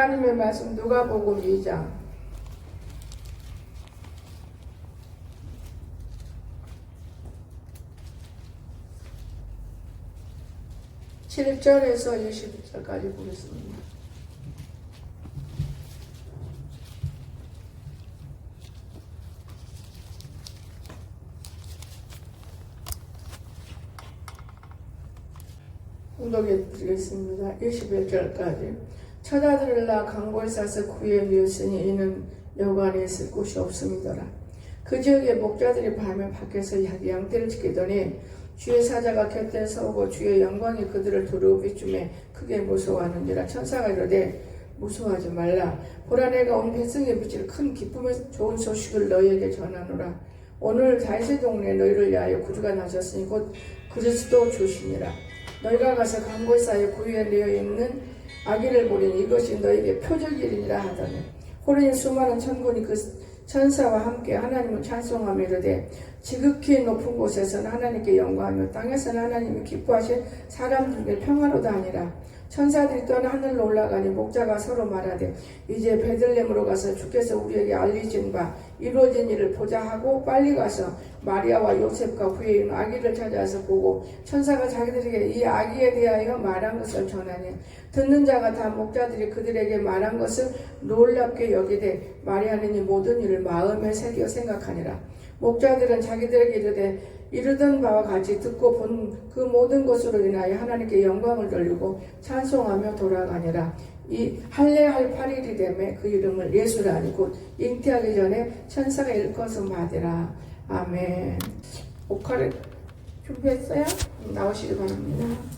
하나님의 말씀 누가복음 2장 7절에서 20절까지 보겠습니다. 공독해 드리겠습니다. 21절까지. 처자들라 강골 싸서 구에 누웠으니 이는 여관에 있을 곳이 없음이더라. 그 지역의 목자들이 밤에 밖에서 양떼를 지키더니 주의 사자가 곁에 서고 주의 영광이 그들을 두루 비추매 크게 무서워하는지라. 천사가 이르되 무서워하지 말라. 보라 내가 온 백성에 비칠 큰 기쁨의 좋은 소식을 너희에게 전하노라. 오늘 다윗의 동네에 너희를 위하여 구주가 나셨으니 곧 그리스도 주시니라. 너희가 가서 강골 사이에 구유에 내어 있는 아기를 보리니 이것이 너희에게 표적이리라 하더니 호련히 수많은 천군이 그 천사와 함께 하나님을 찬송하며 이르되 지극히 높은 곳에서는 하나님께 영광하며 땅에서는 하나님이 기뻐하신 사람들에게 평화로다 하니라. 천사들이 떠나 하늘로 올라가니 목자가 서로 말하되 이제 베들레헴으로 가서 주께서 우리에게 알리신 바 이루어진 일을 보자 하고 빨리 가서 마리아와 요셉과 후에 있는 아기를 찾아서 보고 천사가 자기들에게 이 아기에 대하여 말한 것을 전하니 듣는 자가 다 목자들이 그들에게 말한 것을 놀랍게 여기되 마리아는 이 모든 일을 마음에 새겨 생각하니라. 목자들은 자기들에게 이르던 바와 같이 듣고 본 그 모든 것으로 인하여 하나님께 영광을 돌리고 찬송하며 돌아가니라. 이 할례할 8일이 되매 그 이름을 예수라 하니 곧 잉태하기 전에 천사가 일컬어서 받으라. 아멘. 목화를 준비했어요? 나오시기 바랍니다.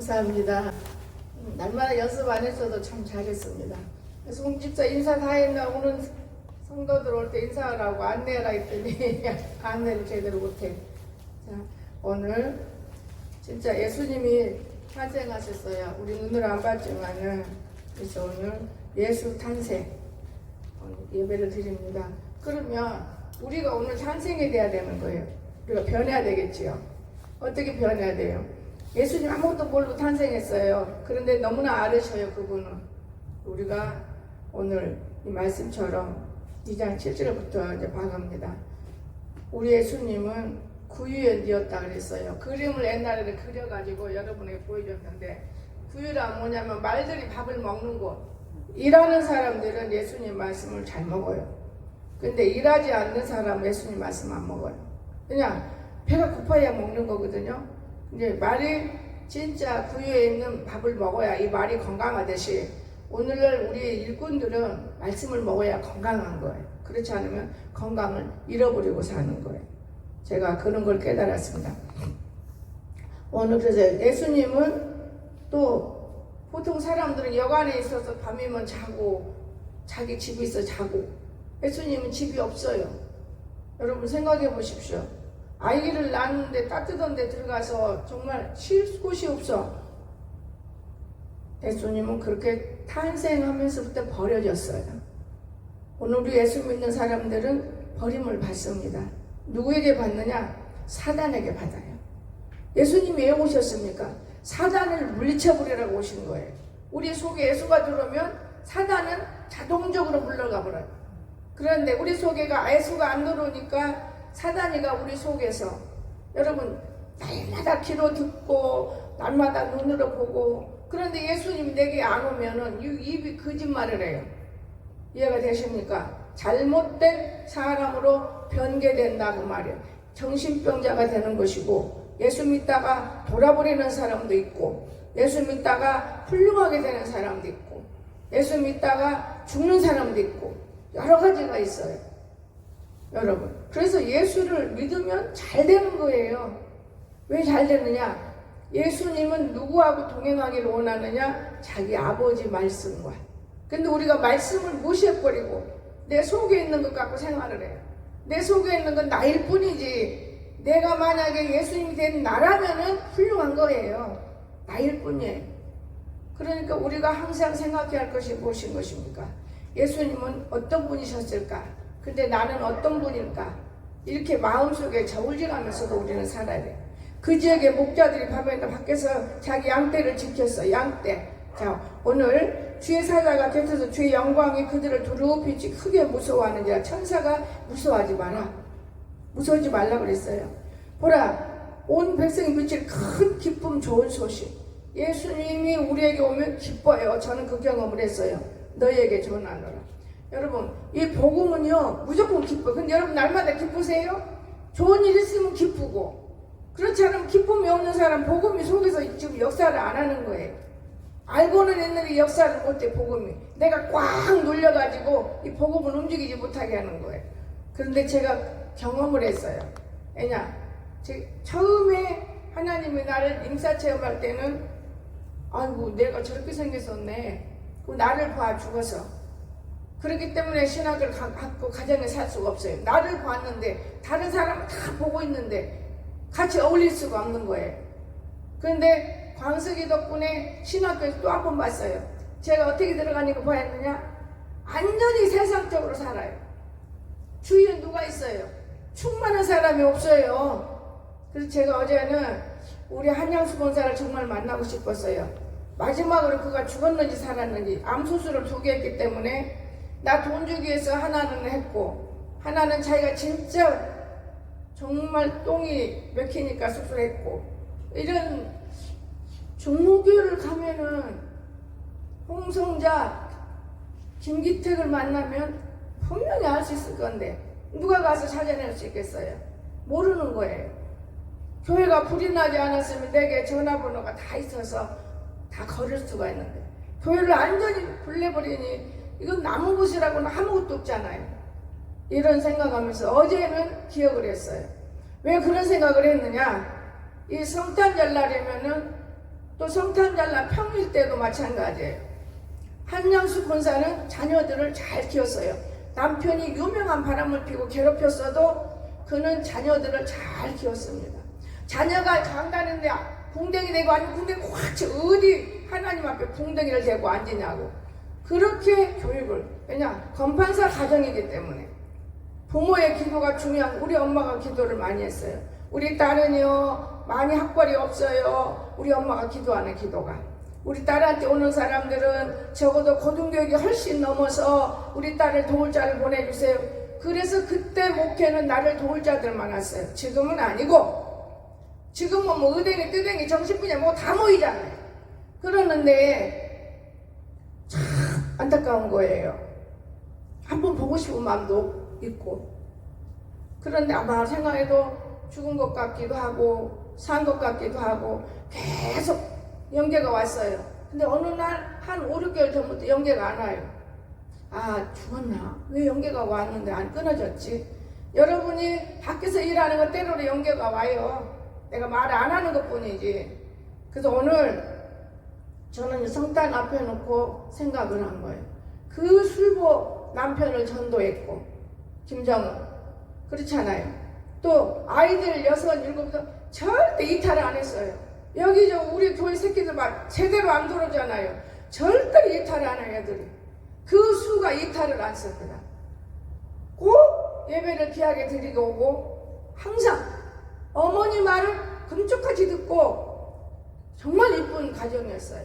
감사합니다. 날마다 연습 안 했어도 참 잘했습니다. 그래서 홍집사 인사 다 했나 오늘 성도들 올 때 인사하라고 안내라 했더니 안내를 제대로 못해. 자, 오늘 진짜 예수님이 탄생하셨어요. 우리 눈으로 안 봤지만은. 그래서 오늘 예수 탄생 예배를 드립니다. 그러면 우리가 오늘 탄생이 돼야 되는 거예요. 우리가 변해야 되겠지요. 어떻게 변해야 돼요? 예수님 아무것도 모르고 탄생했어요. 그런데 너무나 아르셔요, 그분은. 우리가 오늘 이 말씀처럼 2장 7절부터 이제 봐갑니다. 우리 예수님은 구유연이었다 그랬어요. 그림을 옛날에 그려가지고 여러분에게 보여줬는데, 구유란 뭐냐면 말들이 밥을 먹는 곳. 일하는 사람들은 예수님 말씀을 잘 먹어요. 근데 일하지 않는 사람은 예수님 말씀 안 먹어요. 그냥 배가 고파야 먹는 거거든요. 이제 말이 진짜 구유에 있는 밥을 먹어야 이 말이 건강하듯이 오늘날 우리 일꾼들은 말씀을 먹어야 건강한 거예요. 그렇지 않으면 건강을 잃어버리고 사는 거예요. 제가 그런 걸 깨달았습니다. 오늘 그래서 예수님은 또 보통 사람들은 여관에 있어서 밤이면 자고 자기 집에 있어 자고, 예수님은 집이 없어요. 여러분 생각해 보십시오. 아이를 낳는데 따뜻한 데 들어가서 정말 쉴 곳이 없어. 예수님은 그렇게 탄생하면서부터 버려졌어요. 오늘 우리 예수 믿는 사람들은 버림을 받습니다. 누구에게 받느냐? 사단에게 받아요. 예수님이 왜 오셨습니까? 사단을 물리쳐버리라고 오신 거예요. 우리 속에 예수가 들어오면 사단은 자동적으로 물러가 버려요. 그런데 우리 속에가 예수가 안 들어오니까 사단이가 우리 속에서, 여러분 날마다 귀로 듣고 날마다 눈으로 보고, 그런데 예수님이 내게 안 오면은 이 입이 거짓말을 해요. 이해가 되십니까? 잘못된 사람으로 변개된다고 말이에요. 정신병자가 되는 것이고, 예수 믿다가 돌아버리는 사람도 있고, 예수 믿다가 훌륭하게 되는 사람도 있고, 예수 믿다가 죽는 사람도 있고, 여러 가지가 있어요. 여러분, 그래서 예수를 믿으면 잘 되는 거예요. 왜 잘 되느냐? 예수님은 누구하고 동행하기를 원하느냐? 자기 아버지 말씀과. 근데 우리가 말씀을 무시해버리고 내 속에 있는 것 갖고 생활을 해요. 내 속에 있는 건 나일 뿐이지, 내가 만약에 예수님이 된 나라면은 훌륭한 거예요. 나일 뿐이에요. 그러니까 우리가 항상 생각해야 할 것이 무엇인 것입니까? 예수님은 어떤 분이셨을까? 근데 나는 어떤 분일까? 이렇게 마음속에 저울질하면서도 우리는 살아야 돼요. 그 지역의 목자들이 밖에서 자기 양떼를 지켰어. 양떼. 자, 오늘 주의 사자가 곁에서 주의 영광이 그들을 두루비치 크게 무서워하는지라. 천사가 무서워하지 마라. 무서워하지 말라 그랬어요. 보라, 온 백성이 미칠 큰 기쁨 좋은 소식. 예수님이 우리에게 오면 기뻐요. 저는 그 경험을 했어요. 너희에게 전하노라. 여러분, 이 복음은요 무조건 기뻐요. 근데 여러분 날마다 기쁘세요? 좋은 일 있으면 기쁘고, 그렇지 않으면 기쁨이 없는 사람 복음이 속에서 지금 역사를 안 하는 거예요. 알고는 있는데 역사를 못해. 복음이 내가 꽉 눌려가지고 이 복음을 움직이지 못하게 하는 거예요. 그런데 제가 경험을 했어요. 왜냐, 처음에 하나님이 나를 임사체험할 때는 아이고 내가 저렇게 생겼었네, 나를 봐 죽어서. 그렇기 때문에 신학을 갖고 가정에 살 수가 없어요. 나를 봤는데 다른 사람은 다 보고 있는데 같이 어울릴 수가 없는 거예요. 그런데 광석이 덕분에 신학교에서 또 한 번 봤어요. 제가 어떻게 들어가니까 보았느냐? 완전히 세상적으로 살아요. 주위에 누가 있어요? 충만한 사람이 없어요. 그래서 제가 어제는 우리 한양수 본사를 정말 만나고 싶었어요. 마지막으로 그가 죽었는지 살았는지 암수술을 2개 했기 때문에 나 돈 주기 위해서 하나는 했고, 하나는 자기가 진짜 정말 똥이 맥히니까 수술했고. 이런 종교를 가면은 홍성자, 김기택을 만나면 분명히 알 수 있을 건데 누가 가서 찾아낼 수 있겠어요? 모르는 거예요. 교회가 불이 나지 않았으면 내게 전화번호가 다 있어서 다 걸을 수가 있는데, 교회를 완전히 불내버리니 이건 나무붓이라고는 아무것도 없잖아요. 이런 생각하면서 어제는 기억을 했어요. 왜 그런 생각을 했느냐? 이 성탄절 날이면은 또 성탄절날 평일 때도 마찬가지예요. 한양수 권사는 자녀들을 잘 키웠어요. 남편이 유명한 바람을 피고 괴롭혔어도 그는 자녀들을 잘 키웠습니다. 자녀가 장가는데 궁뎅이 대고 아니면 궁뎅이 확 쳐 어디 하나님 앞에 궁뎅이를 대고 앉으냐고. 그렇게 교육을, 왜냐 건판사 가정이기 때문에 부모의 기도가 중요한, 우리 엄마가 기도를 많이 했어요. 우리 딸은요 많이 학벌이 없어요. 우리 엄마가 기도하는 기도가. 우리 딸한테 오는 사람들은 적어도 고등교육이 훨씬 넘어서 우리 딸을 도울 자를 보내주세요. 그래서 그때 목회는 나를 도울 자들 많았어요. 지금은 아니고, 지금은 뭐 의댕이 뜨댕이 정신분야 뭐 다 모이잖아요. 그러는데 참 안타까운 거예요. 한번 보고 싶은 마음도 있고, 그런데 아마 생각해도 죽은 것 같기도 하고 산 것 같기도 하고 계속 연계가 왔어요. 근데 어느 날 한 5, 6개월 전부터 연계가 안 와요. 아, 죽었나? 왜 연계가 왔는데 안 끊어졌지? 여러분이 밖에서 일하는 거 때로는 연계가 와요. 내가 말을 안 하는 것 뿐이지. 그래서 오늘 저는 성탄 앞에 놓고 생각을 한 거예요. 그 술보 남편을 전도했고, 김정은. 그렇잖아요. 또 아이들 6, 7도 절대 이탈을 안 했어요. 여기 우리 교회 새끼들 막 제대로 안 들어오잖아요. 절대 이탈을 안 해요, 애들이. 그 수가 이탈을 안 씁니다. 꼭 예배를 귀하게 드리고 오고, 항상 어머니 말을 금쪽같이 듣고 정말 이쁜 가정이었어요.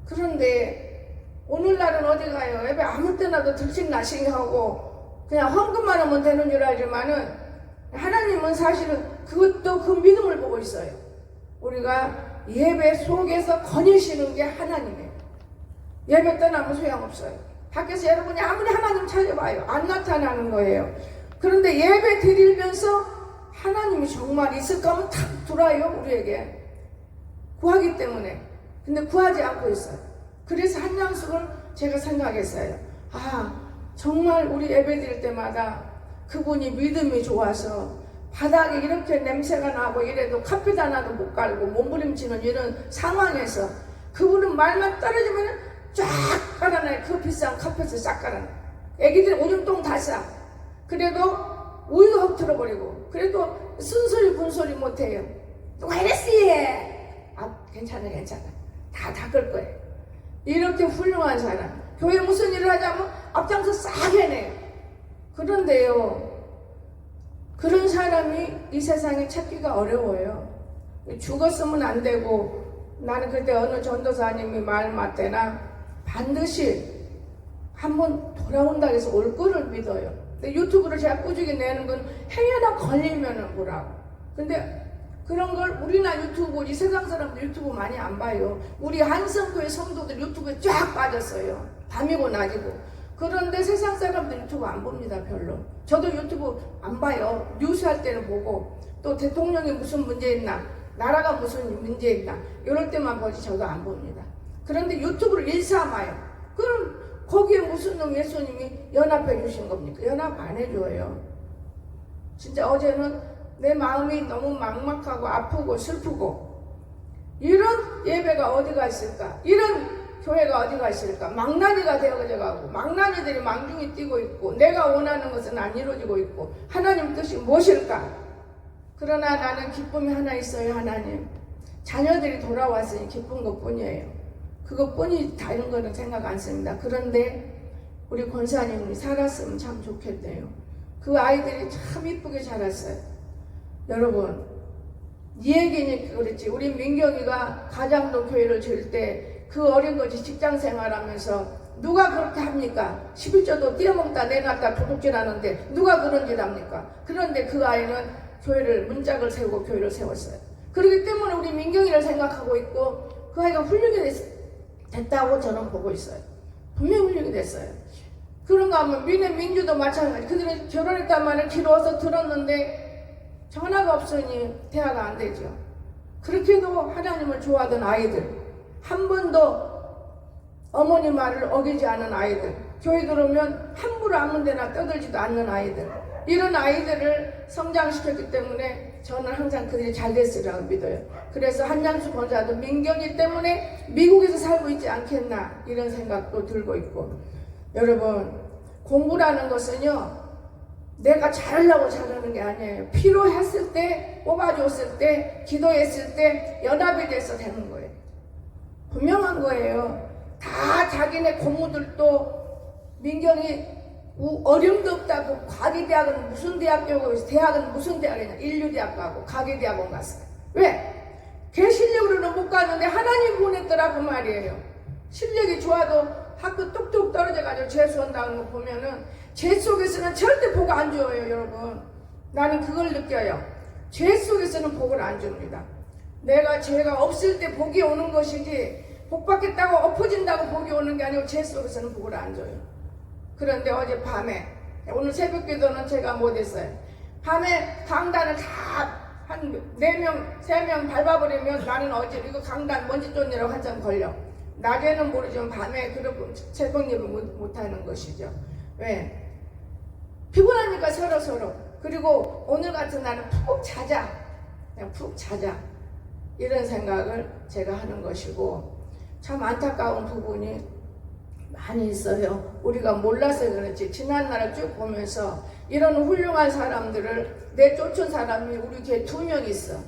그런데 오늘날은 어디 가요? 예배 아무 때나도 들신날신하고 그냥 헌금만 하면 되는 줄 알지만은 하나님은 사실은 그것도 그 믿음을 보고 있어요. 우리가 예배 속에서 거니시는 게 하나님이에요. 예배 떠나면 소용없어요. 밖에서 여러분이 아무리 하나님 찾아봐요. 안 나타나는 거예요. 그런데 예배 드리면서 하나님이 정말 있을까 하면 탁 들어와요, 우리에게. 구하기 때문에. 근데 구하지 않고 있어요. 그래서 한양숙을 제가 생각했어요. 아, 정말 우리 예배 드릴 때마다 그분이 믿음이 좋아서 바닥에 이렇게 냄새가 나고 이래도 카펫 하나도 못 깔고 몸부림치는 이런 상황에서 그분은 말만 떨어지면 쫙 깔아놔요. 그 비싼 카펫을 싹 깔아놔요. 애기들 오줌똥 다 싸. 그래도 우유도 헉 틀어버리고, 그래도 쓴소리 분소리 못해요. 왜 이랬어? 아, 괜찮아. 다 닦을 거예요. 이렇게 훌륭한 사람. 교회 무슨 일을 하자면 앞장서 싹 해내요. 그런데요, 그런 사람이 이 세상에 찾기가 어려워요. 죽었으면 안 되고, 나는 그때 어느 전도사님이 말 맞대나 반드시 한번 돌아온다 해서 올 거를 믿어요. 근데 유튜브를 제가 꾸준히 내는 건 행여나 걸리면은 뭐라고. 근데 그런 걸 우리나 유튜브, 이 세상 사람들 유튜브 많이 안 봐요. 우리 한성교회 성도들 유튜브에 쫙 빠졌어요. 밤이고 낮이고. 그런데 세상 사람들 유튜브 안 봅니다, 별로. 저도 유튜브 안 봐요. 뉴스 할 때는 보고, 또 대통령이 무슨 문제 있나, 나라가 무슨 문제 있나, 이럴 때만 보지 저도 안 봅니다. 그런데 유튜브를 일삼아요. 그럼 거기에 무슨 놈 예수님이 연합해 주신 겁니까? 연합 안 해줘요. 진짜 어제는 내 마음이 너무 막막하고 아프고 슬프고, 이런 예배가 어디가 있을까? 이런 교회가 어디가 있을까? 망나니가 되어가고 망나니들이 망중이 뛰고 있고, 내가 원하는 것은 안 이루어지고 있고, 하나님 뜻이 무엇일까? 그러나 나는 기쁨이 하나 있어요. 하나님, 자녀들이 돌아왔으니 기쁜 것뿐이에요. 그것뿐이 다른 거는 생각 안 씁니다. 그런데 우리 권사님이 살았으면 참 좋겠네요. 그 아이들이 참 이쁘게 자랐어요. 여러분, 네 얘기니까 그렇지. 우리 민경이가 가장도 교회를 지을 때 그 어린 거지 직장 생활하면서 누가 그렇게 합니까? 11조도 띄어먹다 내놨다 도둑질하는데 누가 그런 짓 합니까? 그런데 그 아이는 교회를, 문짝을 세우고 교회를 세웠어요. 그렇기 때문에 우리 민경이를 생각하고 있고, 그 아이가 훌륭히 됐다고 저는 보고 있어요. 분명히 훌륭히 됐어요. 그런가 하면 민주도 마찬가지. 그들은 결혼했단 말을 길어서 들었는데 전화가 없으니 대화가 안 되죠. 그렇게도 하나님을 좋아하던 아이들, 한 번도 어머니 말을 어기지 않은 아이들, 교회 들어오면 함부로 아무 데나 떠들지도 않는 아이들, 이런 아이들을 성장시켰기 때문에 저는 항상 그들이 잘 됐으리라고 믿어요. 그래서 한장수 권사도 민경이 때문에 미국에서 살고 있지 않겠나 이런 생각도 들고 있고, 여러분 공부라는 것은요 내가 잘하려고 잘하는 게 아니에요. 필요했을 때, 뽑아줬을 때, 기도했을 때 연합이 돼서 되는 거예요. 분명한 거예요. 다 자기네 고모들도 민경이 어려움도 없다고 과기대학은 무슨 대학교고, 대학은 무슨 대학이냐, 인류대학 가고 과기대학원 갔어요. 왜? 걔 실력으로는 못 가는데 하나님 보냈더라고 말이에요. 실력이 좋아도 학교 뚝뚝 떨어져가지고 재수한다는 거 보면은 죄 속에서는 절대 복 안 줘요, 여러분. 나는 그걸 느껴요. 죄 속에서는 복을 안 줍니다. 내가 죄가 없을 때 복이 오는 것이지, 복 받겠다고 엎어진다고 복이 오는 게 아니고 죄 속에서는 복을 안 줘요. 그런데 어제 밤에, 오늘 새벽 기도는 제가 못했어요. 밤에 강단을 다 한 4명, 3명 밟아버리면 나는 어제 이거 강단 먼지 쫓느라고 한참 걸려. 낮에는 모르지만 밤에 그런 새벽 예배 못하는 것이죠. 왜? 피곤하니까 서로. 그리고 오늘 같은 날은 푹 자자. 그냥 푹 자자. 이런 생각을 제가 하는 것이고, 참 안타까운 부분이 많이 있어요. 우리가 몰라서 그렇지. 지난날을 쭉 보면서 이런 훌륭한 사람들을 내쫓은 사람이 우리 교회에 2명 있어.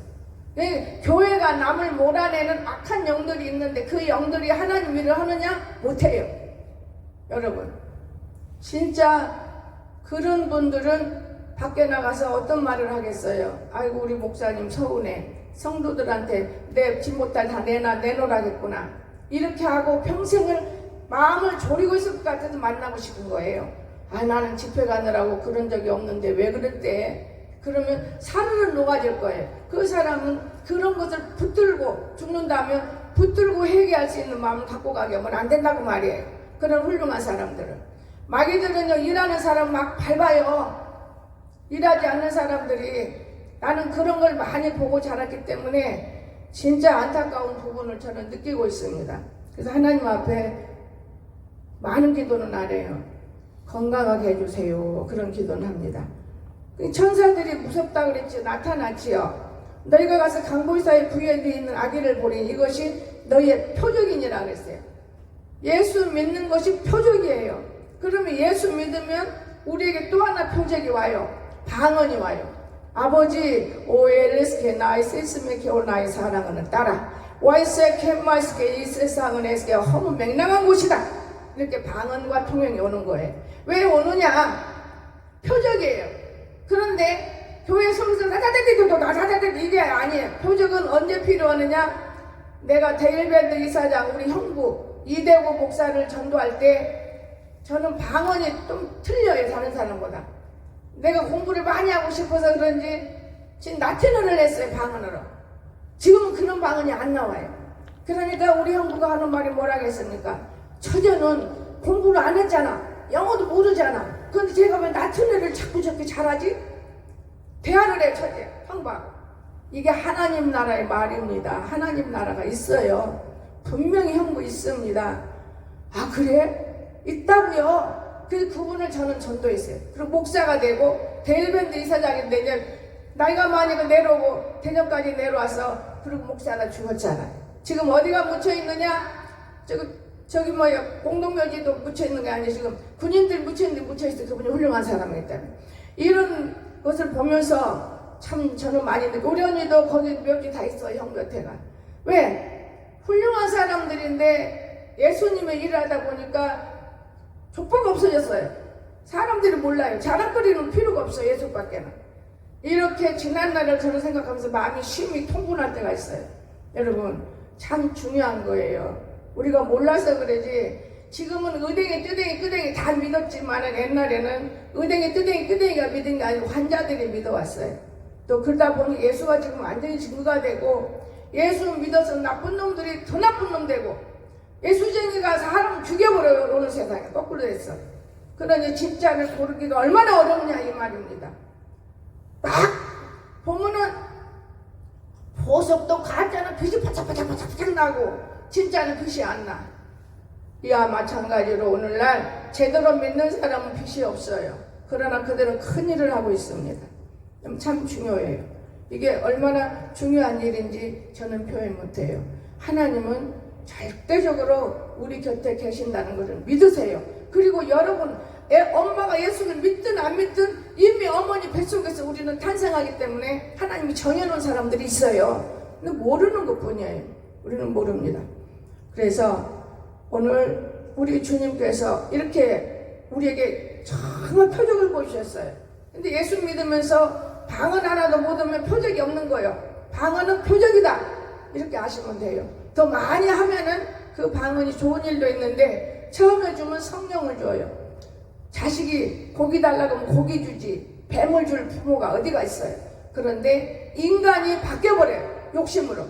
교회가 남을 몰아내는 악한 영들이 있는데 그 영들이 하나님 일을 하느냐? 못해요. 여러분 진짜 그런 분들은 밖에 나가서 어떤 말을 하겠어요? 아이고 우리 목사님 서운해. 성도들한테 내 집 못할 다 내놓으라겠구나. 이렇게 하고 평생을 마음을 졸이고 있을 것 같아서 만나고 싶은 거예요. 아 나는 집회 가느라고 그런 적이 없는데 왜 그랬대? 그러면 사르르 녹아질 거예요. 그 사람은 그런 것을 붙들고 죽는다면 붙들고 회개할 수 있는 마음을 갖고 가게 하면 안 된다고 말이에요. 그런 훌륭한 사람들은. 마귀들은요 일하는 사람 막 밟아요. 일하지 않는 사람들이. 나는 그런 걸 많이 보고 자랐기 때문에 진짜 안타까운 부분을 저는 느끼고 있습니다. 그래서 하나님 앞에 많은 기도는 안 해요. 건강하게 해주세요. 그런 기도는 합니다. 천사들이 무섭다 그랬죠. 나타났지요. 너희가 가서 강보이사의 부위에 있는 아기를 보리니 이것이 너희의 표적이니라 그랬어요. 예수 믿는 것이 표적이에요. 그러면 예수 믿으면 우리에게 또 하나 표적이 와요. 방언이 와요. 아버지 오엘레스케 나의 세스메케 올 나의 사랑하는 딸아 와이세케 마이스케 이 세상은 에스케 허무 맹랑한 곳이다. 이렇게 방언과 통역이 오는 거예요. 왜 오느냐? 표적이에요. 그런데 교회 성서 나다다다다다다다다 이게 아니에요. 표적은 언제 필요하느냐? 내가 데일밴드 이사장 우리 형부 이대구 목사를 전도할 때 저는 방언이 좀 틀려요. 다른 사람보다. 내가 공부를 많이 하고 싶어서 그런지 지금 라틴어를 했어요. 방언으로. 지금은 그런 방언이 안 나와요. 그러니까 우리 형부가 하는 말이 뭐라겠습니까? 처녀는 공부를 안 했잖아. 영어도 모르잖아. 그런데 제가 왜 라틴어를 자꾸 저렇게 잘하지? 대화를 해, 처제, 형방. 이게 하나님 나라의 말입니다. 하나님 나라가 있어요. 분명히 형부 있습니다. 아 그래? 있다고요? 그 부분을 저는 전도했어요. 그리고 목사가 되고 데일밴드 이사장인데 이제 나이가 많으니까 내려오고 대전까지 내려와서 그리고 목사 하나 죽었잖아요. 지금 어디가 묻혀있느냐? 저기 뭐야 공동묘지도 묻혀있는 게 아니고 지금 군인들 묻혀있는데 묻혀있어. 그분이 훌륭한 사람이기 때문에. 이런 것을 보면서 참 저는 많이 느끼고 우리 언니도 거기 묘지 다 있어. 형 곁에가. 왜? 훌륭한 사람들인데 예수님의 일을 하다 보니까 족보가 없어졌어요. 사람들이 몰라요. 자랑거리는 필요가 없어요. 예수밖에는. 이렇게 지난 날을 저는 생각하면서 마음이 심히 통분할 때가 있어요. 여러분 참 중요한 거예요. 우리가 몰라서 그러지 지금은 의댕이 뜨댕이 끄댕이 다 믿었지만 옛날에는 의댕이 뜨댕이 끄댕이가 믿은 게 아니고 환자들이 믿어왔어요. 또 그러다 보니 예수가 지금 완전히 증거가 되고 예수 믿어서 나쁜 놈들이 더 나쁜 놈 되고 예수쟁이가 사람 죽여버려요. 오늘 세상에 거꾸로 됐어. 그러니 진짜를 고르기가 얼마나 어렵냐 이 말입니다. 막 보면은 보석도 가짜는 빛이 파짝파짝 나고 진짜는 빛이 안 나. 이와 마찬가지로 오늘날 제대로 믿는 사람은 빛이 없어요. 그러나 그들은 큰 일을 하고 있습니다. 참 중요해요. 이게 얼마나 중요한 일인지 저는 표현 못해요. 하나님은 절대적으로 우리 곁에 계신다는 것을 믿으세요. 그리고 여러분, 엄마가 예수를 믿든 안 믿든 이미 어머니 뱃속에서 우리는 탄생하기 때문에 하나님이 정해놓은 사람들이 있어요. 근데 모르는 것뿐이에요. 우리는 모릅니다. 그래서 오늘 우리 주님께서 이렇게 우리에게 정말 표적을 보여주셨어요. 근데 예수 믿으면서 방언 하나도 못 하면 표적이 없는 거예요. 방언은 표적이다, 이렇게 아시면 돼요. 더 많이 하면은 그 방언이 좋은 일도 있는데 처음에 주면 성령을 줘요. 자식이 고기 달라고 하면 고기 주지 뱀을 줄 부모가 어디가 있어요. 그런데 인간이 바뀌어버려요. 욕심으로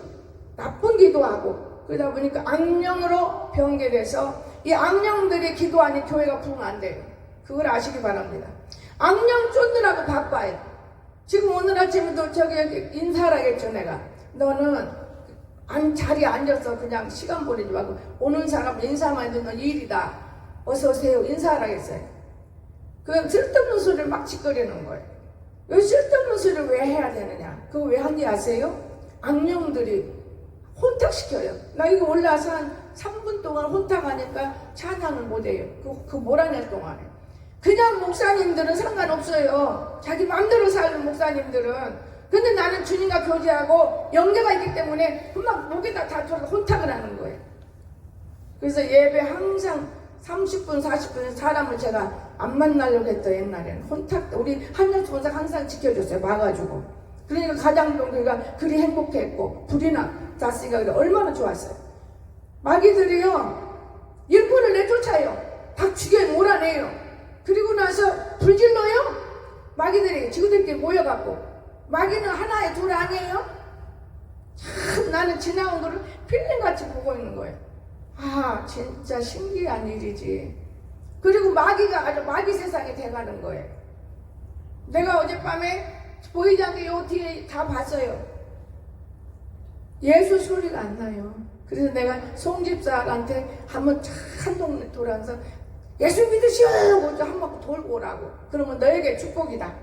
나쁜 기도하고 그러다 보니까 악령으로 변개돼서 이 악령들이 기도하니 교회가 부흥 안 돼요. 그걸 아시기 바랍니다. 악령 쫓느라고 바빠요. 지금 오늘 아침에도 저기 인사하겠죠. 내가 너는 자리에 앉아서 그냥 시간 보내지 말고 오는 사람 인사만 해도 너 일이다, 어서 오세요 인사하라겠어요. 그냥 쓸데없는 소리를 막 짓거리는 거예요. 왜 쓸데없는 소리를 왜 해야 되느냐. 그거 왜 한지 아세요? 악령들이 혼탁시켜요. 나 이거 올라와서 한 3분 동안 혼탁하니까 찬양을 못해요. 그 뭐라냐 동안에. 그냥 목사님들은 상관없어요. 자기 마음대로 사는 목사님들은. 근데 나는 주님과 교제하고 연계가 있기 때문에 금방 목에다 다 혼탁을 하는 거예요. 그래서 예배 항상 30분 40분 사람을 제가 안 만나려고 했던 옛날에는 혼탁, 우리 한영수 본사 항상 지켜줬어요. 막아주고. 그러니까 가장동교가 그리 행복했고 불이 났으니까 얼마나 좋았어요. 마귀들이요 일꾼을 내쫓아요. 다 죽여 몰아내요. 그리고 나서 불질러요. 마귀들이 지구들끼리 모여갖고. 마귀는 하나에 둘 아니에요? 참 나는 지나온 거를 필름같이 보고 있는 거예요. 아 진짜 신기한 일이지. 그리고 마귀가 아주 마귀 세상이 돼가는 거예요. 내가 어젯밤에 보이지 않게 요 뒤에 다 봤어요. 예수 소리가 안 나요. 그래서 내가 송집사한테 한번 한 동네 돌아서 예수 믿으시오 하고 한 바퀴 돌고 오라고. 그러면 너에게 축복이다.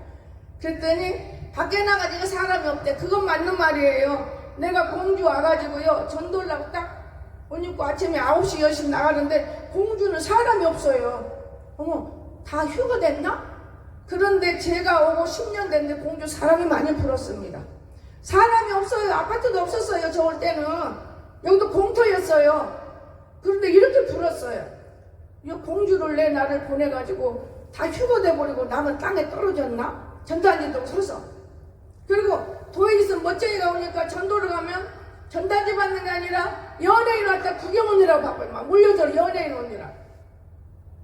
그랬더니 밖에 나가지고 사람이 없대. 그건 맞는 말이에요. 내가 공주 와가지고요 전도하려고 딱 옷 입고 아침에 9시 10시 나가는데 공주는 사람이 없어요. 어머 다 휴가 됐나? 그런데 제가 오고 10년 됐는데 공주 사람이 많이 불었습니다. 사람이 없어요. 아파트도 없었어요. 저 올 때는. 여기도 공터였어요. 그런데 이렇게 불었어요. 이 공주를 내 나를 보내가지고 다 휴가 돼버리고 남은 땅에 떨어졌나? 전단지도 서서. 그리고 도에 있으면 멋쟁이가 오니까 전도를 가면 전단지 받는 게 아니라 연예인 왔다 구경 오느라고 바빠요. 막 몰려들어 연예인 오느라.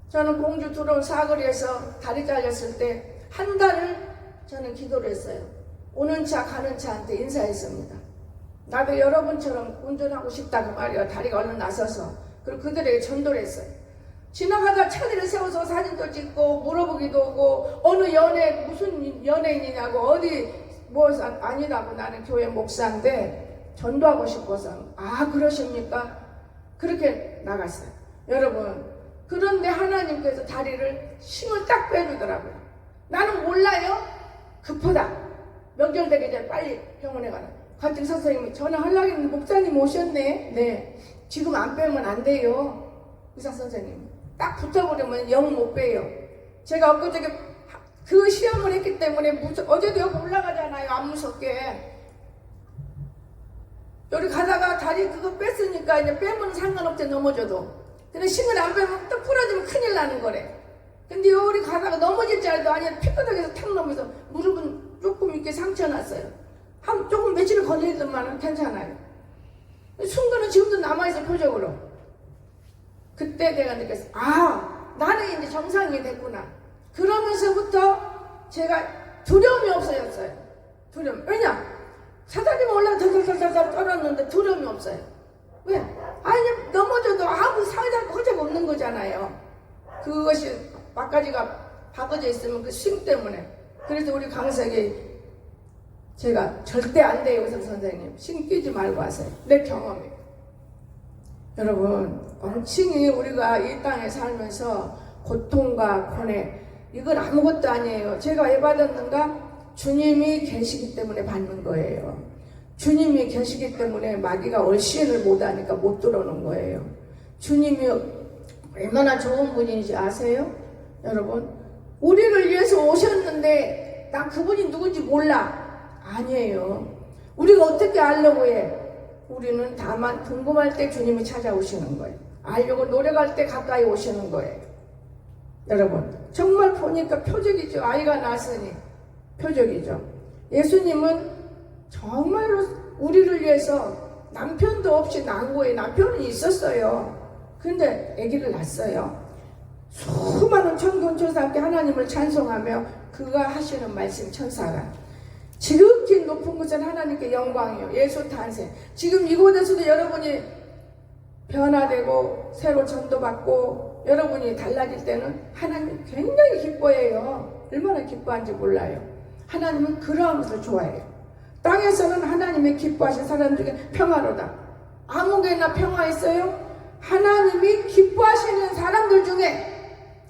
저는 공주 들어온 사거리에서 다리 잘렸을 때 한 달을 저는 기도를 했어요. 오는 차 가는 차한테 인사했습니다. 나도 여러분처럼 운전하고 싶다 그 말이에요. 다리가 얼른 나서서. 그리고 그들에게 전도를 했어요. 지나가다 차들을 세워서 사진도 찍고 물어보기도 하고 어느 연예 무슨 연예인이냐고 어디 뭐 아니라고 나는 교회 목사인데 전도하고 싶어서. 아 그러십니까? 그렇게 나갔어요. 여러분 그런데 하나님께서 다리를 힘을 딱 빼주더라고요. 나는 몰라요. 급하다. 명절 되기 전에 빨리 병원에 가라. 같은 선생님이 전화하려고 했는데 목사님 오셨네. 네. 지금 안 빼면 안 돼요. 의사 선생님. 딱 붙어버리면 영 못 빼요. 제가 엊그저께 그 시험을 했기 때문에 어제도 여기 올라가잖아요. 안 무섭게. 여기 가다가 다리 그거 뺐으니까 이제 빼면 상관없대 넘어져도. 근데 힘을 안 빼면 또 부러지면 큰일 나는 거래. 근데 여기 가다가 넘어질 줄 알도 아니야. 피바닥에서 탁 넘어서 무릎은 조금 이렇게 상처 났어요. 조금 며칠 걸리더만 괜찮아요. 순간은 지금도 남아있어 표적으로. 그때 내가 느꼈어. 아 나는 이제 정상이 됐구나. 그러면서부터 제가 두려움이 없어졌어요. 두려움. 왜냐? 사다리만 올라가 덜덜덜덜 떨었는데 두려움이 없어요. 왜? 아니 넘어져도 아무 사자가 허자가 없는 거잖아요. 그것이 막가지가 바꿔져 있으면 그 심 때문에. 그래서 우리 강석이 제가 절대 안 돼요. 의사 선생님 심 끼지 말고 하세요. 내 경험이에요. 여러분 엄청히 우리가 이 땅에 살면서 고통과 고뇌 이건 아무것도 아니에요. 제가 왜 받았는가? 주님이 계시기 때문에 받는 거예요. 주님이 계시기 때문에 마귀가 얼씬을 못하니까 못 들어오는 거예요. 주님이 얼마나 좋은 분인지 아세요? 여러분, 우리를 위해서 오셨는데 난 그분이 누군지 몰라. 아니에요. 우리가 어떻게 알려고 해? 우리는 다만 궁금할 때 주님이 찾아오시는 거예요. 알려고 노력할 때 가까이 오시는 거예요. 여러분, 정말 보니까 표적이죠. 아이가 낳았으니 표적이죠. 예수님은 정말로 우리를 위해서 남편도 없이 낳은 거예요. 남편은 있었어요. 근데 아기를 낳았어요. 수많은 천군천사 함께 하나님을 찬송하며 그가 하시는 말씀 천사가 지극히 높은 곳은 하나님께 영광이요 예수 탄생. 지금 이곳에서도 여러분이 변화되고 새로 전도받고 여러분이 달라질 때는 하나님 굉장히 기뻐해요. 얼마나 기뻐하는지 몰라요. 하나님은 그러한 것을 좋아해요. 땅에서는 하나님의 기뻐하신 사람 중에 평화로다. 아무개나 평화 있어요? 하나님이 기뻐하시는 사람들 중에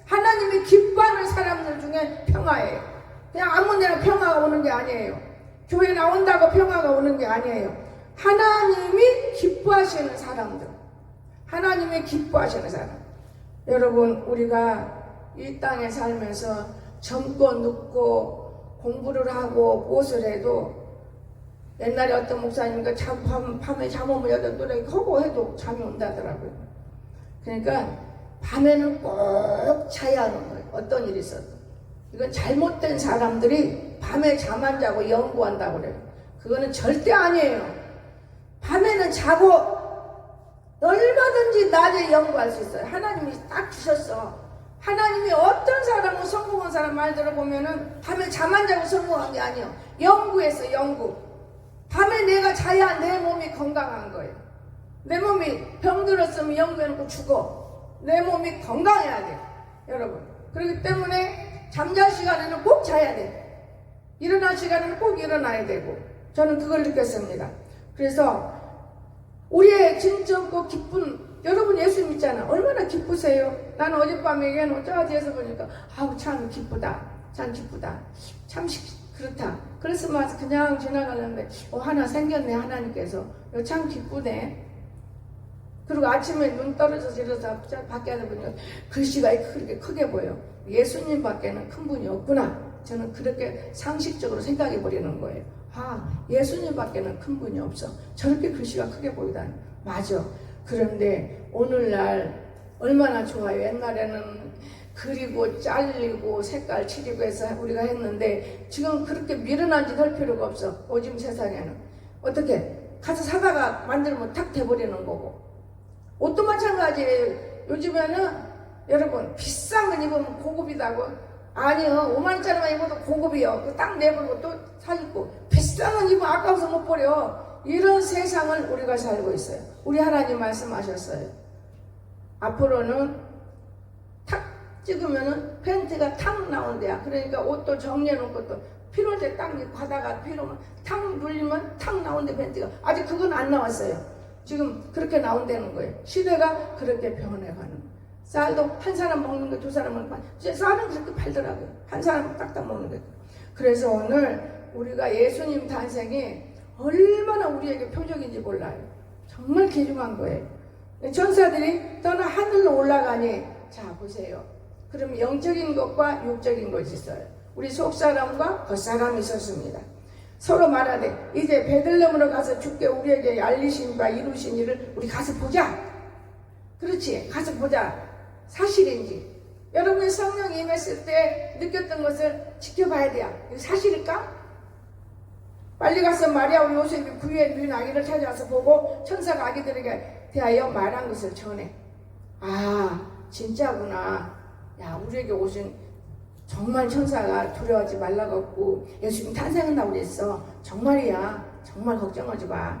하나님이 기뻐하는 사람들 중에 평화예요. 그냥 아무데나 평화가 오는 게 아니에요. 교회 나온다고 평화가 오는 게 아니에요. 하나님이 기뻐하시는 사람들, 하나님이 기뻐하시는 사람. 여러분, 우리가 이 땅에 살면서 젊고 늙고 공부를 하고 무엇을 해도 옛날에 어떤 목사님과 밤에 잠 오면 8노래 하고 해도 잠이 온다더라고요. 그러니까 밤에는 꼭 자야 하는 거예요. 어떤 일이 있어도. 이건 잘못된 사람들이 밤에 잠 안 자고 연구한다고 그래요. 그거는 절대 아니에요. 밤에는 자고 얼마든지 낮에 연구할 수 있어요. 하나님이 딱 주셨어. 하나님이 어떤 사람은 성공한 사람 말 들어보면은 밤에 잠 안 자고 성공한 게 아니에요. 연구했어, 연구. 밤에 내가 자야 내 몸이 건강한 거예요. 내 몸이 병들었으면 연구해놓고 죽어. 내 몸이 건강해야 돼, 여러분. 그렇기 때문에 잠잘 시간에는 꼭 자야 돼. 일어날 시간에는 꼭 일어나야 되고. 저는 그걸 느꼈습니다. 그래서 우리의 진정고 기쁜, 여러분 예수 믿잖아. 얼마나 기쁘세요? 나는 어젯밤에 얘기해놓은 저 뒤에서 보니까 아우 참 기쁘다, 참 기쁘다, 참 그렇다. 그래서 막 그냥 지나가는데 하나 생겼네. 하나님께서 참 기쁘네. 그리고 아침에 눈 떨어져서 일어나서 밖에 보니까 글씨가 그렇게 크게 보여. 예수님 밖에는 큰 분이 없구나. 저는 그렇게 상식적으로 생각해 버리는 거예요. 예수님 밖에는 큰 분이 없어. 저렇게 글씨가 크게 보이다니. 맞아. 그런데 오늘날 얼마나 좋아요. 옛날에는 그리고 잘리고 색깔 칠이고 해서 우리가 했는데 지금 그렇게 미련한 짓 할 필요가 없어. 요즘 세상에는. 어떻게? 가서 사다가 만들면 탁 돼버리는 거고. 옷도 마찬가지예요. 요즘에는 여러분 비싼 거 입으면 고급이다고. 아니요, 5만원짜리만 입어도 고급이요. 딱 내버리고 또 사입고 비싼 거 입으면 아까워서 못 버려. 이런 세상을 우리가 살고 있어요. 우리 하나님 말씀하셨어요. 앞으로는 탁 찍으면은 팬티가 탁 나온대야. 그러니까 옷도 정리해놓고 또 필요할 때 딱 입고 하다가 필요하면 탁 눌리면 탁 나온대 팬티가. 아직 그건 안 나왔어요. 지금 그렇게 나온다는 거예요. 시대가 그렇게 변해가는 거예요. 쌀도 한 사람 먹는 거 두 사람 먹는 거. 쌀은 그렇게 팔더라고요. 한 사람 딱딱 먹는 거. 그래서 오늘 우리가 예수님 탄생이 얼마나 우리에게 표적인지 몰라요. 정말 귀중한 거예요. 천사들이 떠나 하늘로 올라가니 자 보세요. 그럼 영적인 것과 육적인 것이 있어요. 우리 속사람과 겉사람이 있었습니다. 서로 말하되 이제 베들레헴으로 가서 주께 우리에게 알리신 바 이루신 일을 우리 가서 보자. 그렇지, 가서 보자. 사실인지 여러분이 성령이 임했을 때 느꼈던 것을 지켜봐야 돼요. 이거 사실일까? 빨리 가서 마리아와 요셉이 부유에 누인 아기를 찾아와서 보고 천사가 아기들에게 대하여 말한 것을 전해. 진짜구나. 야, 우리에게 오신 정말 천사가 두려워하지 말라고 했고 예수님 탄생한다고 그랬어. 정말이야. 정말 걱정하지 마.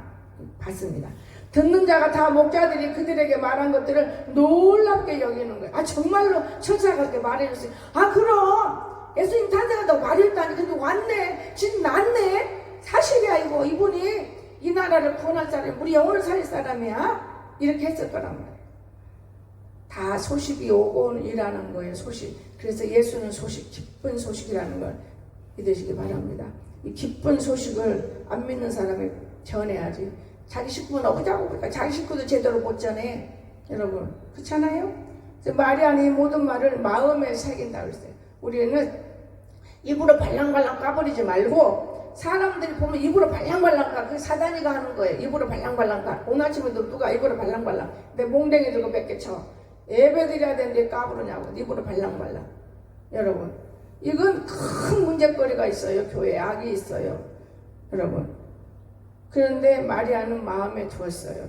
봤습니다. 듣는 자가 다 목자들이 그들에게 말한 것들을 놀랍게 여기는 거예요. 정말로 천사가 그렇게 말해줬어요. 그럼 예수님 탄생한다고 말했다니. 근데 왔네. 지금 났네. 사실이야 이거. 이분이 이 나라를 구원할 사람, 우리 영혼을 살릴 사람이야. 이렇게 했을 거란 말이에요. 다 소식이 오곤이라는 거예요. 소식. 그래서 예수는 소식, 기쁜 소식이라는 걸 믿으시기 바랍니다. 이 기쁜 소식을 안 믿는 사람이 전해야지. 자기 식구는 어쩌고 그러니까 자기 식구도 제대로 못 전해. 여러분 그렇잖아요? 마리아는 이 모든 말을 마음에 새긴다 그랬어요. 우리는 입으로 발랑발랑 까버리지 말고, 사람들이 보면 입으로 발랑발랑 까. 그 사단이가 하는 거예요. 입으로 발랑발랑 까. 오늘 아침에도 누가 입으로 발랑발랑 내 몽댕이 들고 몇 개 쳐. 예배 드려야 되는데 까부르냐고. 입으로 발랑발랑. 여러분 이건 큰 문제거리가 있어요. 교회에 악이 있어요. 여러분 그런데 마리아는 마음에 두었어요.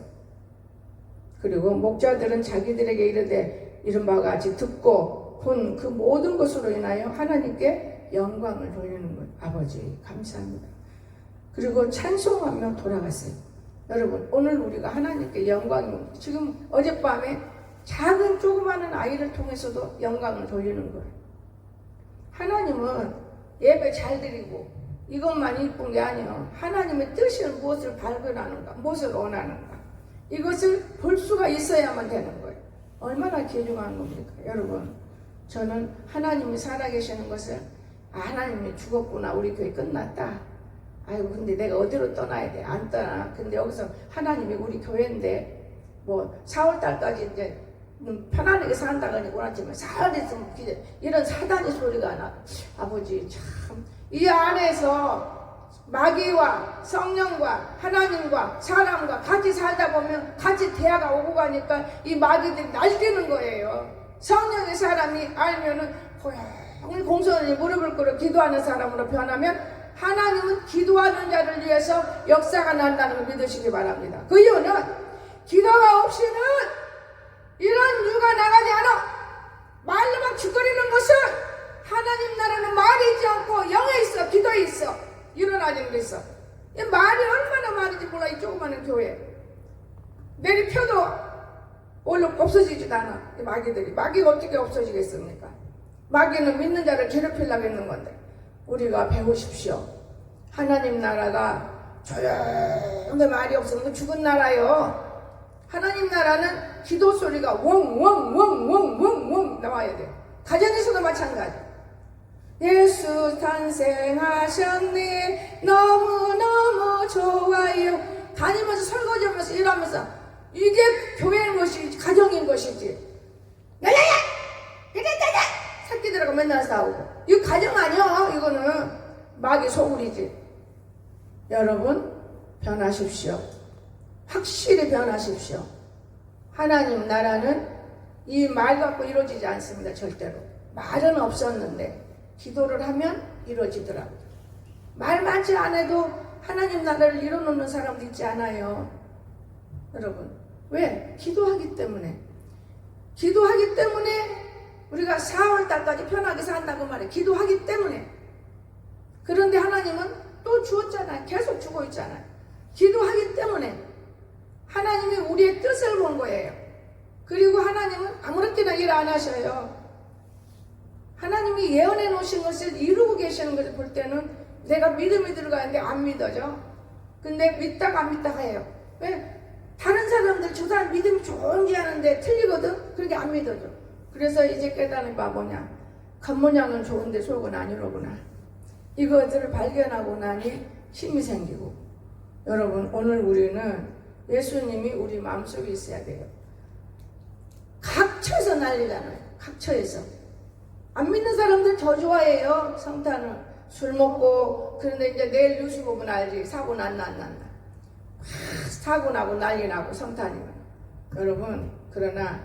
그리고 목자들은 자기들에게 이르되 이른 바와 같이 듣고 본 그 모든 것으로 인하여 하나님께 영광을 돌리는 것. 아버지 감사합니다. 그리고 찬송하며 돌아갔어요. 여러분 오늘 우리가 하나님께 영광을, 지금 어젯밤에 작은 조그마한 아이를 통해서도 영광을 돌리는 거예요. 하나님은 예배 잘 드리고 이것만 이쁜 게 아니에요. 하나님의 뜻은 무엇을 발견하는가, 무엇을 원하는가, 이것을 볼 수가 있어야만 되는 거예요. 얼마나 귀중한 겁니까? 여러분 저는 하나님이 살아계시는 것을, 하나님이 죽었구나, 우리 교회 끝났다, 아이고 근데 내가 어디로 떠나야 돼? 안 떠나. 근데 여기서 하나님이 우리 교회인데 뭐 4월달까지 이제 편안하게 산다고 하니까 원하지만 4월 있으면 이런 사단의 소리가 나. 아버지 참 이 안에서 마귀와 성령과 하나님과 사람과 같이 살다 보면 같이 대화가 오고 가니까 이 마귀들이 날뛰는 거예요. 성령의 사람이 알면은 고용을 공손히 무릎을 꿇어 기도하는 사람으로 변하면 하나님은 기도하는 자를 위해서 역사가 난다는 걸 믿으시기 바랍니다. 그 이유는 기도가 없이는 이런 유가 나가지 않아. 말로 막 죽거리는 것은 하나님 나라는 말이 있지 않고 영에 있어, 기도에 있어, 일어나는 게 있어. 이 말이 얼마나 많은지 몰라. 이 조그마한 교회 내리펴도 원래 없어지지도 않아. 이 마귀들이. 마귀가 어떻게 없어지겠습니까? 마귀는 믿는 자를 괴롭히려고 했는 건데, 우리가 배우십시오. 하나님 나라가 조용히 말이 없으면 죽은 나라요. 하나님 나라는 기도 소리가 웡웡웡웡웡웡 나와야 돼. 가정에서도 마찬가지. 예수 탄생하셨네, 너무너무 좋아요. 다니면서 설거지하면서 일하면서, 이게 교회인 것이지 가정인 것이지. 야야야! 야야야야! 새끼들하고 맨날 싸우고. 이거 가정 아니야. 이거는 마귀 소굴이지. 여러분 변하십시오. 확실히 변하십시오. 하나님 나라는 이 말 갖고 이루어지지 않습니다. 절대로. 말은 없었는데 기도를 하면 이루어지더라고요. 말 많지 않아도 하나님 나라를 이뤄놓는 사람도 있지 않아요. 여러분 왜? 기도하기 때문에. 기도하기 때문에 우리가 4월달까지 편하게 산다고 말해. 기도하기 때문에. 그런데 하나님은 또 주었잖아요. 계속 주고 있잖아요. 기도하기 때문에 하나님이 우리의 뜻을 본 거예요. 그리고 하나님은 아무렇게나 일 안 하셔요. 하나님이 예언해 놓으신 것을 이루고 계시는 것을 볼 때는 내가 믿음이 들어가는데 안 믿어져. 근데 믿다가 안 믿다가 해요. 왜? 다른 사람들 저 사람 믿음이 좋은지 하는데 틀리거든? 그렇게 안 믿어져. 그래서 이제 깨달은 바 뭐냐? 겉모양은 좋은데 속은 아니로구나. 이것들을 발견하고 나니 힘이 생기고. 여러분 오늘 우리는 예수님이 우리 마음속에 있어야 돼요. 각처에서 난리잖아요. 각처에서. 안 믿는 사람들 더 좋아해요. 성탄을. 술 먹고. 그런데 이제 내일 뉴스 보면 알지. 사고 난다. 사고 나고 난리 나고 성탄이면. 여러분 그러나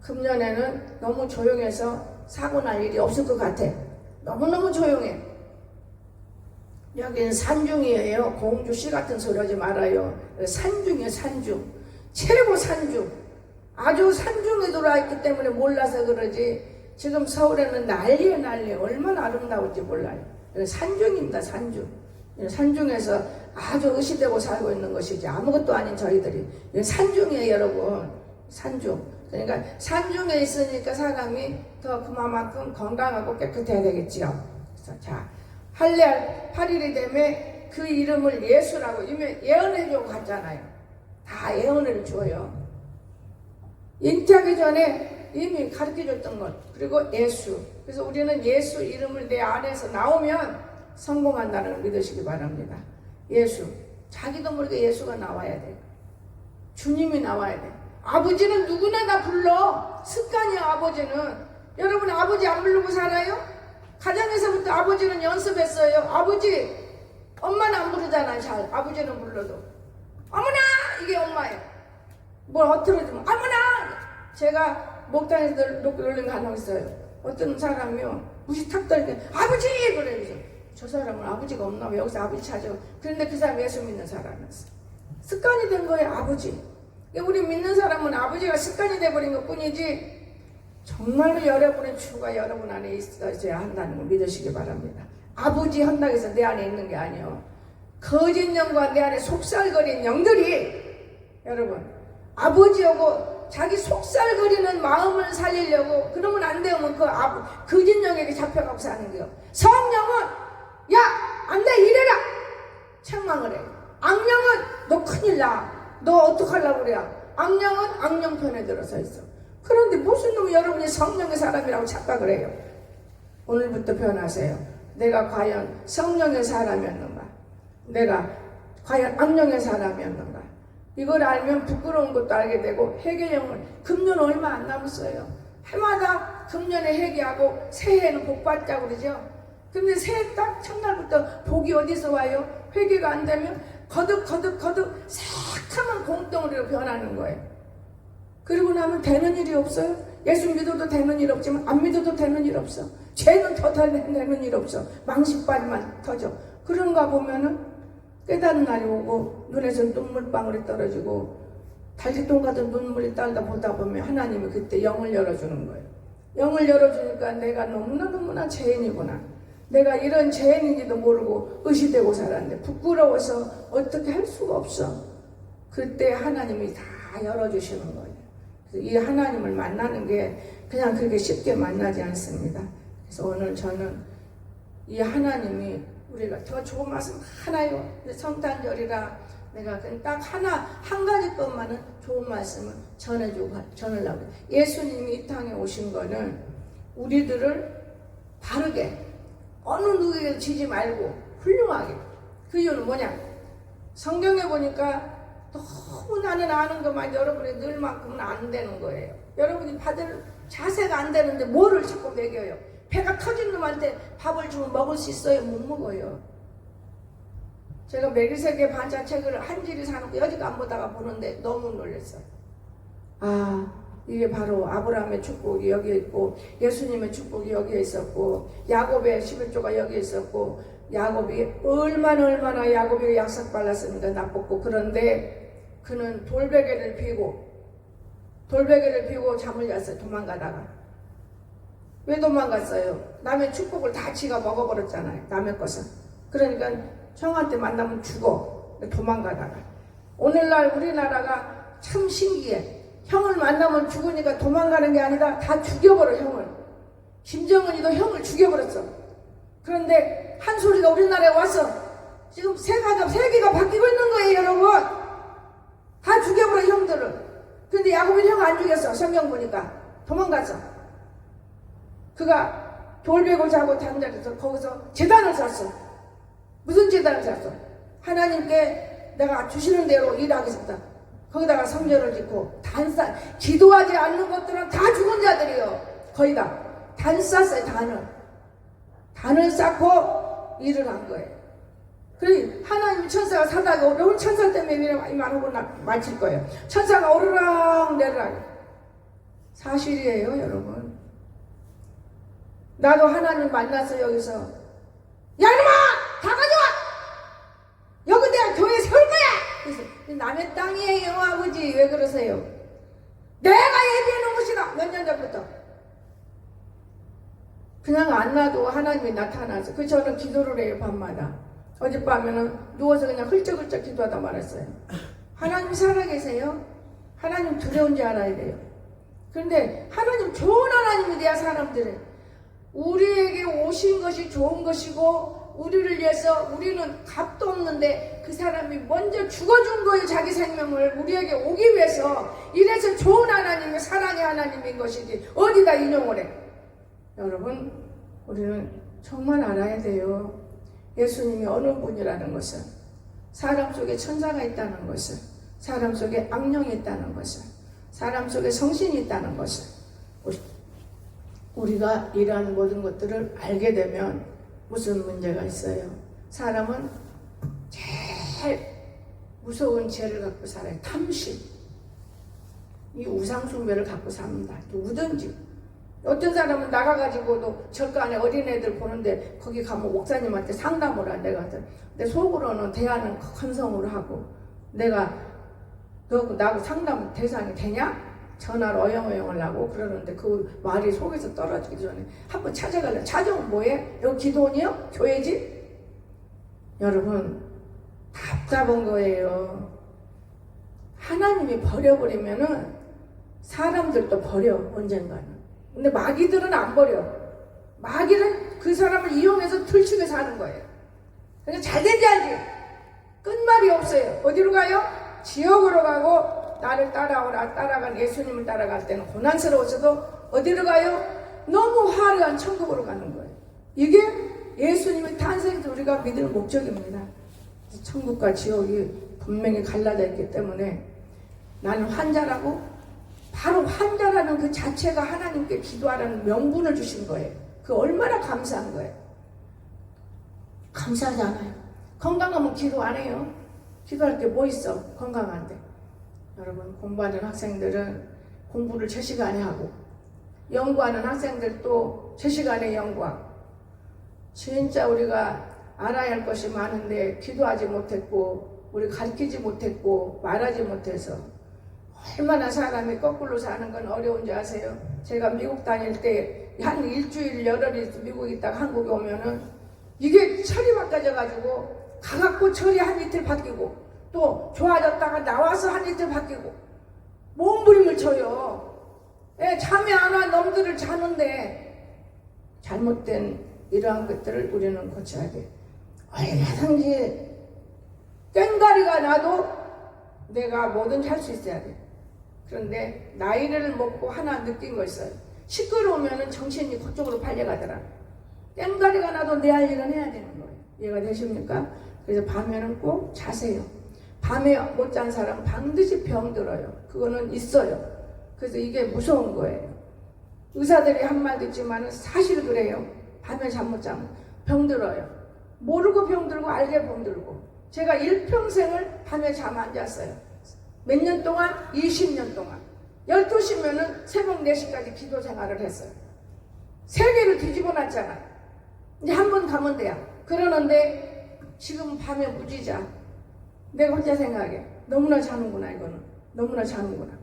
금년에는 너무 조용해서 사고 날 일이 없을 것 같아. 너무너무 조용해. 여기는 산중이에요. 공주씨 같은 소리 하지 말아요. 산중이에요. 산중. 최고 산중. 아주 산중에 들어와있기 때문에 몰라서 그러지. 지금 서울에는 난리에 난리. 얼마나 아름다울지 몰라요. 산중입니다. 산중. 산중에서 아주 의시되고 살고 있는 것이지 아무것도 아닌 저희들이. 산중이에요. 여러분. 산중. 그러니까 산중에 있으니까 사람이 더 그만큼 건강하고 깨끗해야 되겠지요. 그래서 자, 할례 8일이 되면 그 이름을 예수라고 예언해주고 갔잖아요. 다 예언을 줘요. 잉태하기 전에 이미 가르쳐줬던 것. 그리고 예수. 그래서 우리는 예수 이름을 내 안에서 나오면 성공한다는 걸 믿으시기 바랍니다. 예수, 자기도 모르게 예수가 나와야 돼. 주님이 나와야 돼. 아버지는 누구나 다 불러. 습관이야 아버지는. 여러분 아버지 안 부르고 살아요? 가정에서부터 아버지는 연습했어요. 아버지, 엄마는 안 부르잖아요. 잘. 아버지는 불러도 어머나 이게 엄마예요. 뭘 헛들어주면 어머나. 제가 목당에서 놀린 거 하나 있어요. 어떤 사람이요 무시 탁 떨게 아버지 그래서 저 사람은 아버지가 없나 왜 여기서 아버지 찾아. 그런데 그 사람 예수 믿는 사람이었어. 습관이 된 거예요 아버지. 우리 믿는 사람은 아버지가 습관이 돼버린 것 뿐이지 정말로 여러분의 주가 여러분 안에 있어야 한다는 걸 믿으시기 바랍니다. 아버지 한다고 해서 내 안에 있는 게 아니에요. 거짓 영과 내 안에 속살거리는 영들이 여러분 아버지하고 자기 속살거리는 마음을 살리려고 그러면 안 되면 그 거짓 영에게 잡혀가고 사는 거예요. 성령은 야 안 돼 이래라 책망을 해. 악령은 너 큰일 나. 너 어떡하려고 그래. 악령은 악령 편에 들어서 있어. 그런데 무슨 놈이 여러분이 성령의 사람이라고 착각을 해요. 오늘부터 변하세요. 내가 과연 성령의 사람이었는가? 내가 과연 악령의 사람이었는가? 이걸 알면 부끄러운 것도 알게 되고 회개령을 금년 얼마 안 남았어요. 해마다 금년에 회개하고 새해에는 복 받자고 그러죠. 근데 새해 딱 첫날부터 복이 어디서 와요? 회개가 안 되면 거듭 새카만 공덩어리로 변하는 거예요. 그리고 나면 되는 일이 없어요. 예수 믿어도 되는 일 없지만 안 믿어도 되는 일 없어. 죄는 더 되는 일 없어. 망신발만 터져. 그런가 보면은 깨닫는 날이 오고 눈에서 눈물방울이 떨어지고 달짓돈 같은 눈물이 딸다 보다 보면 하나님이 그때 영을 열어주는 거예요. 영을 열어주니까 내가 너무나 죄인이구나. 내가 이런 죄인인지도 모르고 의시되고 살았는데 부끄러워서 어떻게 할 수가 없어. 그때 하나님이 다 열어주시는 거예요. 그래서 이 하나님을 만나는 게 그냥 그렇게 쉽게 만나지 않습니다. 그래서 오늘 저는 이 하나님이 우리가 더 좋은 말씀 하나요. 성탄절이라 내가 그냥 딱 한 가지 것만은 좋은 말씀을 전하려고. 예수님이 이 땅에 오신 거는 우리들을 바르게 어느 누구에게도 지지 말고 훌륭하게. 그 이유는 뭐냐? 성경에 보니까 너무 나는 아는 것만 여러분이 늘만큼은 안 되는 거예요. 여러분이 받을 자세가 안 되는데 뭐를 자꾸 먹여요? 배가 터진 놈한테 밥을 주면 먹을 수 있어요? 못 먹어요. 제가 메기세계 반자책을 한 질이 사놓고 여지도 안 보다가 보는데 너무 놀랐어요. 아, 이게 바로 아브라함의 축복이 여기에 있고 예수님의 축복이 여기에 있었고 야곱의 11조가 여기에 있었고 야곱이 얼마나 야곱이 약삭발랐습니까? 나빴고. 그런데 그는 돌베개를 피고 잠을 잤어요. 도망가다가. 왜 도망갔어요? 남의 축복을 다 지가 먹어버렸잖아요. 남의 것은. 그러니까 형한테 만나면 죽어. 도망가다가. 오늘날 우리나라가 참 신기해. 형을 만나면 죽으니까 도망가는 게 아니라 다 죽여버려. 형을. 김정은이도 형을 죽여버렸어. 그런데 한 소리가 우리나라에 와서 지금 세계가 바뀌고 있는 거예요. 여러분 다 죽여버려 형들을. 그런데 야곱이 형 안 죽였어. 성경 보니까 도망갔어. 그가 돌베고 자고 잠자리에서 거기서 제단을 샀어. 무슨 제단을 샀어? 하나님께 내가 주시는 대로 일하겠습니다. 거기다가 성전을 짓고 기도하지 않는 것들은 다 죽은 자들이요. 거의 다 단 쌌어요. 단을 쌓고 일을 한 거예요. 그래 하나님 천사가 사다가 오늘 천사 때문에 많이 말하고 마칠 거예요. 천사가 오르락 내리락. 사실이에요 여러분. 나도 하나님 만나서 여기서 야 이놈아 다 가져와. 여기 내가 교회 세울 거야. 그래서 남의 땅이에요 아버지. 왜 그러세요? 내가 예비해 놓은 것이다. 몇 년 전부터. 그냥 안 놔도 하나님이 나타나서. 그래서 저는 기도를 해요 밤마다. 어젯밤에는 누워서 그냥 훌쩍훌쩍 기도하다 말았어요. 하나님 살아계세요. 하나님 두려운지 알아야 돼요. 그런데 하나님 좋은 하나님이 돼야 사람들은 우리에게 오신 것이 좋은 것이고 우리를 위해서 우리는 값도 없는데 그 사람이 먼저 죽어준 거예요. 자기 생명을 우리에게 오기 위해서. 이래서 좋은 하나님이 사랑의 하나님인 것이지 어디다 인용을 해. 여러분 우리는 정말 알아야 돼요. 예수님이 어느 분이라는 것은, 사람 속에 천사가 있다는 것은, 사람 속에 악령이 있다는 것은, 사람 속에 성신이 있다는 것은, 우리가 이러한 모든 것들을 알게 되면 무슨 문제가 있어요? 사람은 제일 무서운 죄를 갖고 살아요. 탐심. 이 우상숭배를 갖고 삽니다. 누구든지. 어떤 사람은 나가가지고도 절간에 어린애들 보는데 거기 가면 목사님한테 상담을 한대 가든 내 속으로는 대하는 건성으로 하고, 내가 너 나하고 상담 대상이 되냐? 전화로 어영어영을 하고 그러는데 그 말이 속에서 떨어지기 전에 한번 찾아갈래. 찾아오면 뭐해? 여기 기도원이요? 교회지? 여러분, 답답한 거예요. 하나님이 버려버리면은 사람들도 버려, 언젠가는. 근데 마귀들은 안 버려. 마귀는 그 사람을 이용해서 틀치게 사는 거예요. 그러니까 잘 된지 알지? 끝말이 없어요. 어디로 가요? 지옥으로 가고, 나를 따라오라, 따라간 예수님을 따라갈 때는 고난스러워서도 어디로 가요? 너무 화려한 천국으로 가는 거예요. 이게 예수님의 탄생에서 우리가 믿을 목적입니다. 천국과 지옥이 분명히 갈라져 있기 때문에 나는 환자라고, 바로 환자라는 그 자체가 하나님께 기도하라는 명분을 주신 거예요. 그 얼마나 감사한 거예요. 감사하지 않아요? 건강하면 기도 안 해요. 기도할 게 뭐 있어? 건강한데. 여러분, 공부하는 학생들은 공부를 제 시간에 하고, 연구하는 학생들도 제 시간에 연구하고, 진짜 우리가 알아야 할 것이 많은데 기도하지 못했고, 우리 가르치지 못했고, 말하지 못해서 얼마나 사람이 거꾸로 사는 건 어려운지 아세요? 제가 미국 다닐 때 한 일주일 열흘 미국 있다가 한국에 오면은 이게 철이 바꿔져가지고 가갖고 철이 한 이틀 바뀌고, 또 좋아졌다가 나와서 한 이틀 바뀌고, 몸부림을 쳐요. 잠이 안 와 놈들을 자는데, 잘못된 이러한 것들을 우리는 고쳐야 돼. 얼마든지 꽹가리가 나도 내가 뭐든지 할 수 있어야 돼. 그런데 나이를 먹고 하나 느낀 거 있어요. 시끄러우면 정신이 그쪽으로 팔려가더라. 꽹가리가 나도 내 할 일은 해야 되는 거예요. 이해가 되십니까? 그래서 밤에는 꼭 자세요. 밤에 못 잔 사람은 반드시 병들어요. 그거는 있어요. 그래서 이게 무서운 거예요. 의사들이 한 말 듣지만 사실 그래요. 밤에 잠 못 자면 병들어요. 모르고 병들고 알게 병들고. 제가 일평생을 밤에 잠 안 잤어요. 몇 년 동안? 20년 동안. 12시면은 새벽 4시까지 기도 생활을 했어요. 세계를 뒤집어 놨잖아. 이제 한 번 가면 돼요. 그러는데 지금 밤에 무지자. 내가 혼자 생각해. 너무나 자는구나, 이거는. 너무나 자는구나.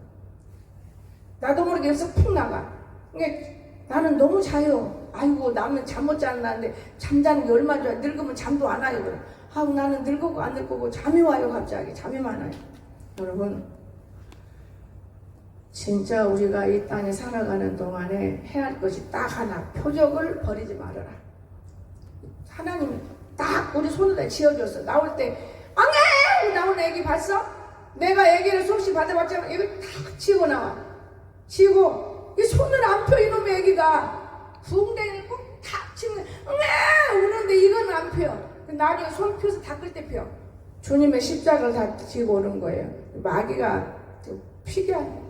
나도 모르게 여기서 푹 나가. 그러니까 나는 너무 자요. 아이고, 남은 잠 못 자는다는데 잠자는 게 얼마나 좋아. 늙으면 잠도 안 와요. 그래. 아우, 나는 늙고 안 늙고 잠이 와요. 갑자기 잠이 많아요. 여러분, 진짜 우리가 이 땅에 살아가는 동안에 해야 할 것이 딱 하나. 표적을 버리지 말아라. 하나님 딱 우리 손에다 쥐어줬어. 나올 때 앙에 나오는 애기 봤어? 내가 애기를 수없이 받아봤잖아. 이거 탁 치고 나와. 치고 이 손을 안 펴. 이놈의 애기가 붕대를 탁 치면 앙에 우는데 이건 안 펴. 나중에 손 펴서 닦을 때 펴. 주님의 십자가를 다 지고 오는 거예요. 마귀가 피기한.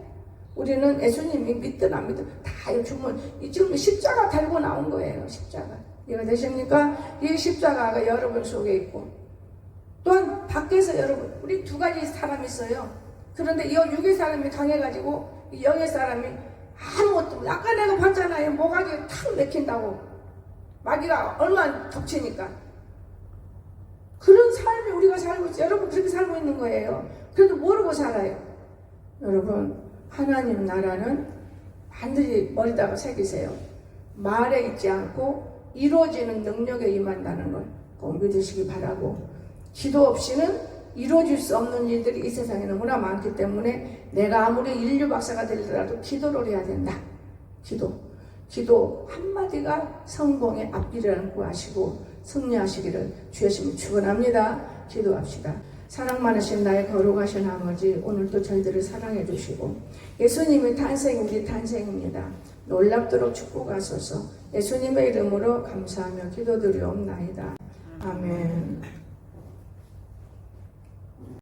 우리는 예수님이 믿든 안 믿든 다 주면 지금 십자가 달고 나온 거예요. 십자가. 이해가 되십니까? 이 십자가가 여러분 속에 있고, 또한 밖에서 여러분, 우리 두 가지 사람이 있어요. 그런데 이 육의 사람이 강해가지고 이 영의 사람이 아무것도, 아까 내가 봤잖아요. 모가지 탁 맥힌다고. 마귀가 얼마나 덮치니까. 그런 삶이 우리가 살고 있어요. 여러분 그렇게 살고 있는 거예요. 그래도 모르고 살아요. 여러분, 하나님 나라는 반드시 머리다가 새기세요. 말에 있지 않고 이루어지는 능력에 임한다는 걸 꼭 믿으시기 바라고, 기도 없이는 이루어질 수 없는 일들이 이 세상에 너무나 많기 때문에 내가 아무리 인류 박사가 되더라도 기도를 해야 된다. 기도 한마디가 성공의 앞길이라는 거 아시고 승리하시기를 주의 이름으로 축원합니다. 기도합시다. 사랑 많으신 나의 거룩하신 아버지, 오늘도 저희들을 사랑해 주시고 예수님의 탄생 우리 탄생입니다. 놀랍도록 축복하소서. 예수님의 이름으로 감사하며 기도드리옵나이다. 아멘.